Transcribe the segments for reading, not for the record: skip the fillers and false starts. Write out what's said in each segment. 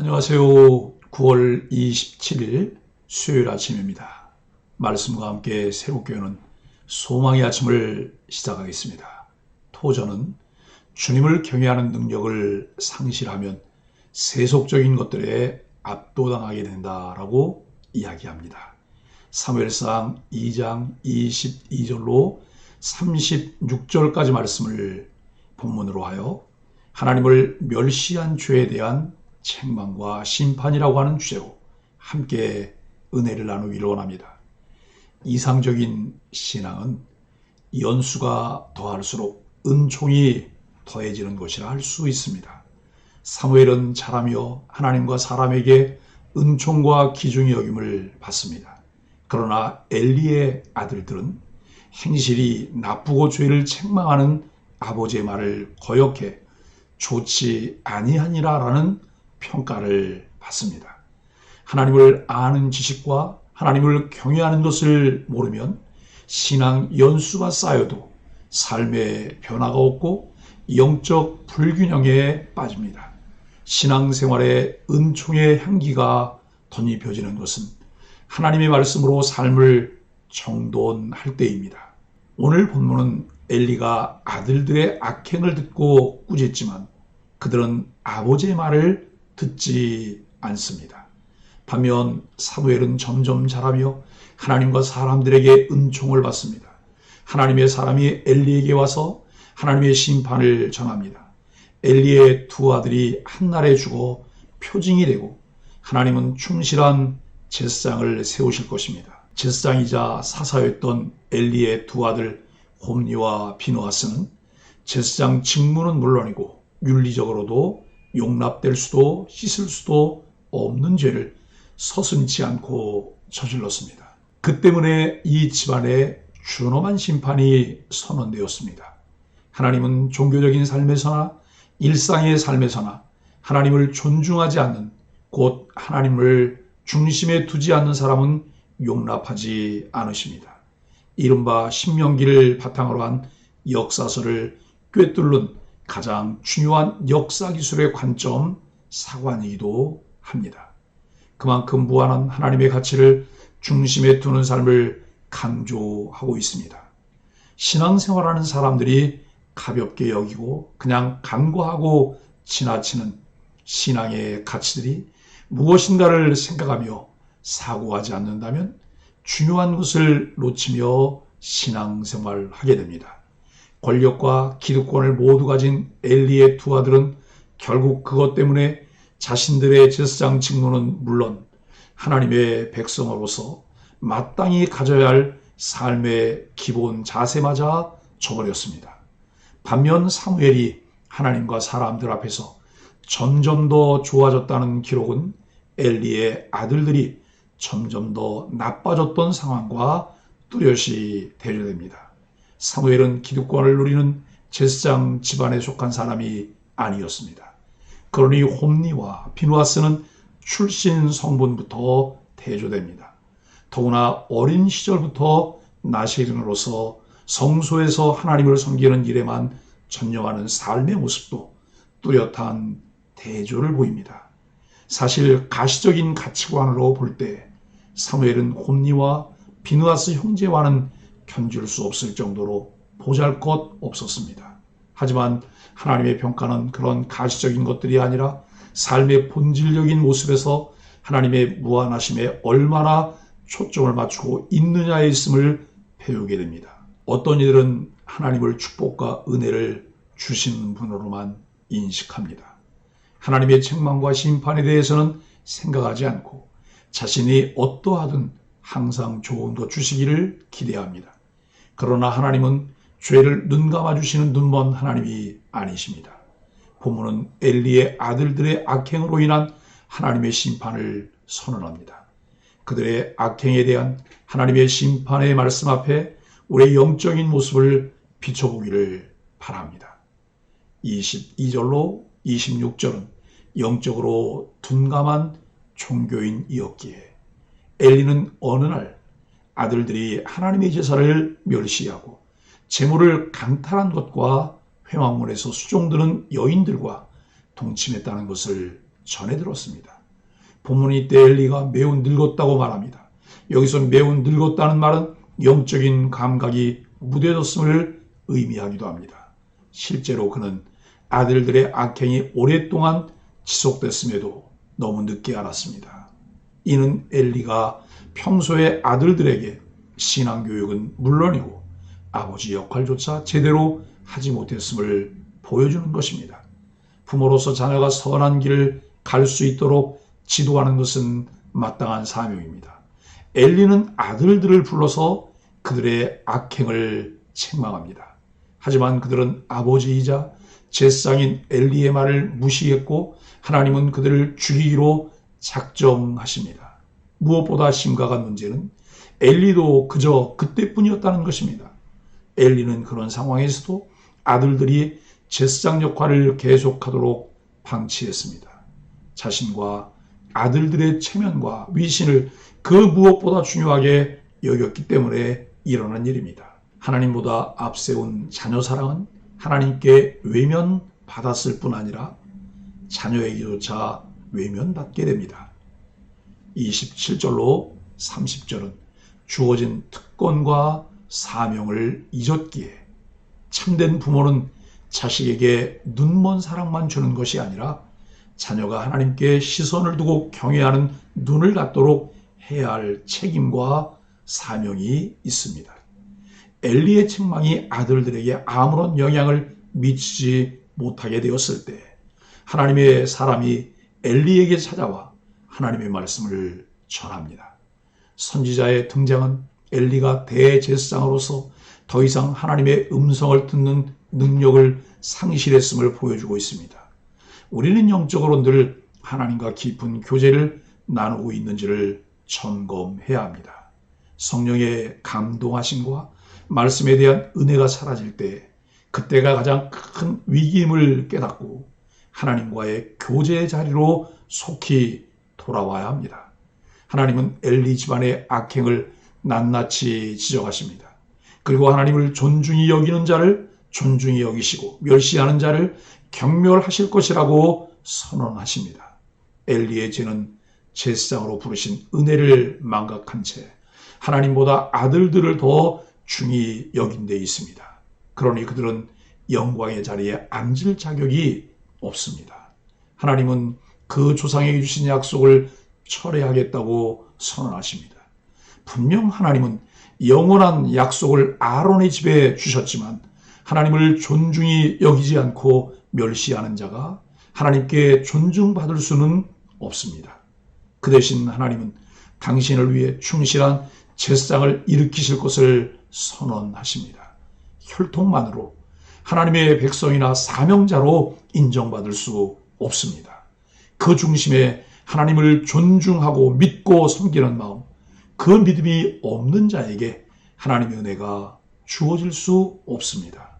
안녕하세요. 9월 27일 수요일 아침입니다. 말씀과 함께 새롭게 여는 소망의 아침을 시작하겠습니다. 토저는 주님을 경외하는 능력을 상실하면 세속적인 것들에 압도당하게 된다라고 이야기합니다. 사무엘상 2장 22절로 36절까지 말씀을 본문으로 하여 하나님을 멸시한 죄에 대한 책망과 심판이라고 하는 주제로 함께 은혜를 나누기를 원합니다. 이상적인 신앙은 연수가 더할수록 은총이 더해지는 것이라 할 수 있습니다. 사무엘은 자라며 하나님과 사람에게 은총과 기중의 여김을 받습니다. 그러나 엘리의 아들들은 행실이 나쁘고 죄를 책망하는 아버지의 말을 거역해 좋지 아니하니라라는 평가를 받습니다. 하나님을 아는 지식과 하나님을 경외하는 것을 모르면 신앙 연수가 쌓여도 삶의 변화가 없고 영적 불균형에 빠집니다. 신앙생활에 은총의 향기가 덧입혀지는 것은 하나님의 말씀으로 삶을 정돈할 때입니다. 오늘 본문은 엘리가 아들들의 악행을 듣고 꾸짖지만 그들은 아버지의 말을 듣지 않습니다. 반면 사무엘은 점점 자라며 하나님과 사람들에게 은총을 받습니다. 하나님의 사람이 엘리에게 와서 하나님의 심판을 전합니다. 엘리의 두 아들이 한날에 죽어 표징이 되고 하나님은 충실한 제사장을 세우실 것입니다. 제사장이자 사사였던 엘리의 두 아들 홈니와 비느하스는 제사장 직무는 물론이고 윤리적으로도 용납될 수도 씻을 수도 없는 죄를 서슴지 않고 저질렀습니다. 그 때문에 이 집안에 준엄한 심판이 선언되었습니다. 하나님은 종교적인 삶에서나 일상의 삶에서나 하나님을 존중하지 않는, 곧 하나님을 중심에 두지 않는 사람은 용납하지 않으십니다. 이른바 신명기를 바탕으로 한 역사서를 꿰뚫는 가장 중요한 역사기술의 관점 사관이기도 합니다. 그만큼 무한한 하나님의 가치를 중심에 두는 삶을 강조하고 있습니다. 신앙생활하는 사람들이 가볍게 여기고 그냥 간과하고 지나치는 신앙의 가치들이 무엇인가를 생각하며 사고하지 않는다면 중요한 것을 놓치며 신앙생활하게 됩니다. 권력과 기득권을 모두 가진 엘리의 두 아들은 결국 그것 때문에 자신들의 제사장 직무는 물론 하나님의 백성으로서 마땅히 가져야 할 삶의 기본 자세마저 저버렸습니다. 반면 사무엘이 하나님과 사람들 앞에서 점점 더 좋아졌다는 기록은 엘리의 아들들이 점점 더 나빠졌던 상황과 뚜렷이 대조됩니다. 사무엘은 기득권을 누리는 제사장 집안에 속한 사람이 아니었습니다. 그러니 홈니와 비느하스는 출신 성분부터 대조됩니다. 더구나 어린 시절부터 나시린으로서 성소에서 하나님을 섬기는 일에만 전념하는 삶의 모습도 뚜렷한 대조를 보입니다. 사실 가시적인 가치관으로 볼 때 사무엘은 홈니와 비느하스 형제와는 견줄 수 없을 정도로 보잘것없었습니다. 하지만 하나님의 평가는 그런 가시적인 것들이 아니라 삶의 본질적인 모습에서 하나님의 무한하심에 얼마나 초점을 맞추고 있느냐에 있음을 배우게 됩니다. 어떤 이들은 하나님을 축복과 은혜를 주신 분으로만 인식합니다. 하나님의 책망과 심판에 대해서는 생각하지 않고 자신이 어떠하든 항상 좋은 것 주시기를 기대합니다. 그러나 하나님은 죄를 눈감아 주시는 눈먼 하나님이 아니십니다. 본문은 엘리의 아들들의 악행으로 인한 하나님의 심판을 선언합니다. 그들의 악행에 대한 하나님의 심판의 말씀 앞에 우리의 영적인 모습을 비춰보기를 바랍니다. 22절로 26절은 영적으로 둔감한 종교인이었기에 엘리는 어느 날 아들들이 하나님의 제사를 멸시하고 재물을 강탈한 것과 회막문에서 수종드는 여인들과 동침했다는 것을 전해 들었습니다. 본문이 이때 엘리가 매우 늙었다고 말합니다. 여기서 매우 늙었다는 말은 영적인 감각이 무뎌졌음을 의미하기도 합니다. 실제로 그는 아들들의 악행이 오랫동안 지속됐음에도 너무 늦게 알았습니다. 이는 엘리가 평소에 아들들에게 신앙교육은 물론이고 아버지 역할조차 제대로 하지 못했음을 보여주는 것입니다. 부모로서 자녀가 선한 길을 갈 수 있도록 지도하는 것은 마땅한 사명입니다. 엘리는 아들들을 불러서 그들의 악행을 책망합니다. 하지만 그들은 아버지이자 제사장인 엘리의 말을 무시했고 하나님은 그들을 죽이기로 작정하십니다. 무엇보다 심각한 문제는 엘리도 그저 그때뿐이었다는 것입니다. 엘리는 그런 상황에서도 아들들이 제사장 역할을 계속하도록 방치했습니다. 자신과 아들들의 체면과 위신을 그 무엇보다 중요하게 여겼기 때문에 일어난 일입니다. 하나님보다 앞세운 자녀 사랑은 하나님께 외면받았을 뿐 아니라 자녀에게조차 외면받게 됩니다. 27절로 30절은 주어진 특권과 사명을 잊었기에 참된 부모는 자식에게 눈먼 사랑만 주는 것이 아니라 자녀가 하나님께 시선을 두고 경외하는 눈을 갖도록 해야 할 책임과 사명이 있습니다. 엘리의 책망이 아들들에게 아무런 영향을 미치지 못하게 되었을 때 하나님의 사람이 엘리에게 찾아와 하나님의 말씀을 전합니다. 선지자의 등장은 엘리가 대제사장으로서 더 이상 하나님의 음성을 듣는 능력을 상실했음을 보여주고 있습니다. 우리는 영적으로 늘 하나님과 깊은 교제를 나누고 있는지를 점검해야 합니다. 성령의 감동하심과 말씀에 대한 은혜가 사라질 때 그때가 가장 큰 위기임을 깨닫고 하나님과의 교제의 자리로 속히 돌아와야 합니다. 하나님은 엘리 집안의 악행을 낱낱이 지적하십니다. 그리고 하나님을 존중히 여기는 자를 존중히 여기시고 멸시하는 자를 경멸하실 것이라고 선언하십니다. 엘리의 죄는 제사장으로 부르신 은혜를 망각한 채 하나님보다 아들들을 더 중히 여긴 데 있습니다. 그러니 그들은 영광의 자리에 앉을 자격이 없습니다. 하나님은 그 조상에게 주신 약속을 철회하겠다고 선언하십니다. 분명 하나님은 영원한 약속을 아론의 집에 주셨지만 하나님을 존중히 여기지 않고 멸시하는 자가 하나님께 존중받을 수는 없습니다. 그 대신 하나님은 당신을 위해 충실한 제사장을 일으키실 것을 선언하십니다. 혈통만으로 하나님의 백성이나 사명자로 인정받을 수 없습니다. 그 중심에 하나님을 존중하고 믿고 섬기는 마음, 그 믿음이 없는 자에게 하나님의 은혜가 주어질 수 없습니다.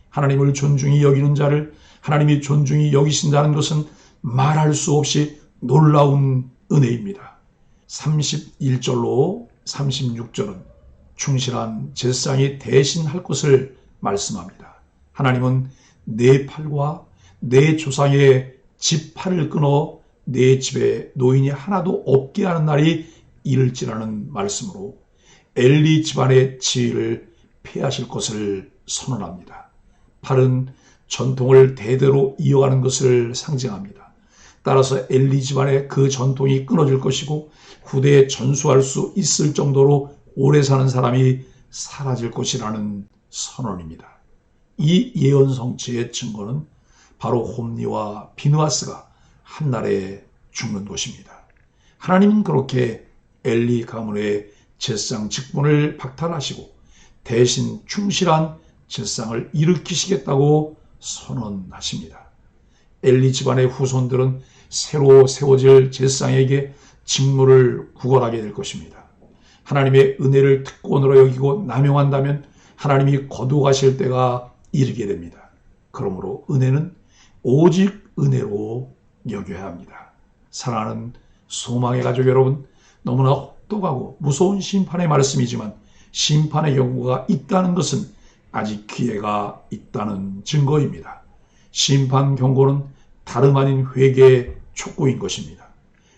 하나님을 존중히 여기는 자를 하나님이 존중히 여기신다는 것은 말할 수 없이 놀라운 은혜입니다. 31절로 36절은 충실한 제사장이 대신할 것을 말씀합니다. 하나님은 내 팔과 내 조상의 지팔을 끊어 내 집에 노인이 하나도 없게 하는 날이 이를지라는 말씀으로 엘리 집안의 지위를 폐하실 것을 선언합니다. 팔은 전통을 대대로 이어가는 것을 상징합니다. 따라서 엘리 집안의 그 전통이 끊어질 것이고 후대에 전수할 수 있을 정도로 오래 사는 사람이 사라질 것이라는 선언입니다. 이 예언 성취의 증거는 바로 홈리와 비느하스가 한날에 죽는 것입니다. 하나님은 그렇게 엘리 가문의 제사장 직분을 박탈하시고 대신 충실한 제사장을 일으키시겠다고 선언하십니다. 엘리 집안의 후손들은 새로 세워질 제사장에게 직무를 구걸하게 될 것입니다. 하나님의 은혜를 특권으로 여기고 남용한다면 하나님이 거두가실 때가 이르게 됩니다. 그러므로 은혜는 오직 은혜로 여겨야 합니다. 사랑하는 소망의 가족 여러분, 너무나 혹독하고 무서운 심판의 말씀이지만 심판의 경고가 있다는 것은 아직 기회가 있다는 증거입니다. 심판 경고는 다름 아닌 회개의 촉구인 것입니다.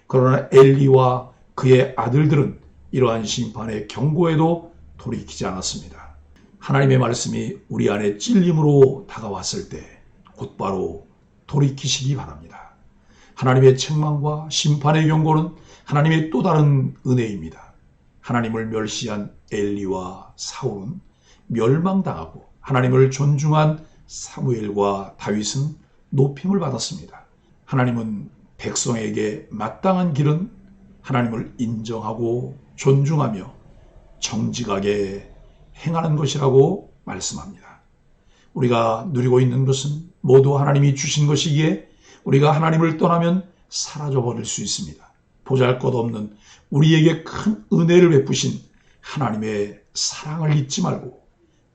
그러나 엘리와 그의 아들들은 이러한 심판의 경고에도 돌이키지 않았습니다. 하나님의 말씀이 우리 안에 찔림으로 다가왔을 때 곧바로 돌이키시기 바랍니다. 하나님의 책망과 심판의 경고는 하나님의 또 다른 은혜입니다. 하나님을 멸시한 엘리와 사울은 멸망당하고 하나님을 존중한 사무엘과 다윗은 높임을 받았습니다. 하나님은 백성에게 마땅한 길은 하나님을 인정하고 존중하며 정직하게 행하는 것이라고 말씀합니다. 우리가 누리고 있는 것은 모두 하나님이 주신 것이기에 우리가 하나님을 떠나면 사라져버릴 수 있습니다. 보잘것없는 우리에게 큰 은혜를 베푸신 하나님의 사랑을 잊지 말고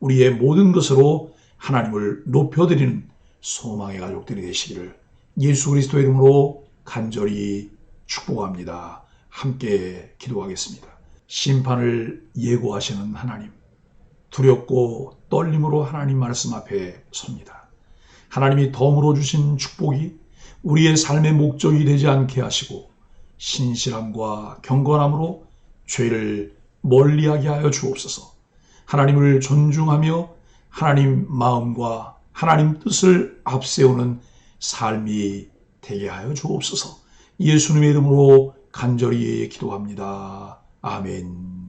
우리의 모든 것으로 하나님을 높여드리는 소망의 가족들이 되시기를 예수 그리스도의 이름으로 간절히 축복합니다. 함께 기도하겠습니다. 심판을 예고하시는 하나님, 두렵고 떨림으로 하나님 말씀 앞에 섭니다. 하나님이 덤으로 주신 축복이 우리의 삶의 목적이 되지 않게 하시고 신실함과 경건함으로 죄를 멀리하게 하여 주옵소서. 하나님을 존중하며 하나님 마음과 하나님 뜻을 앞세우는 삶이 되게 하여 주옵소서. 예수님의 이름으로 간절히 기도합니다. 아멘.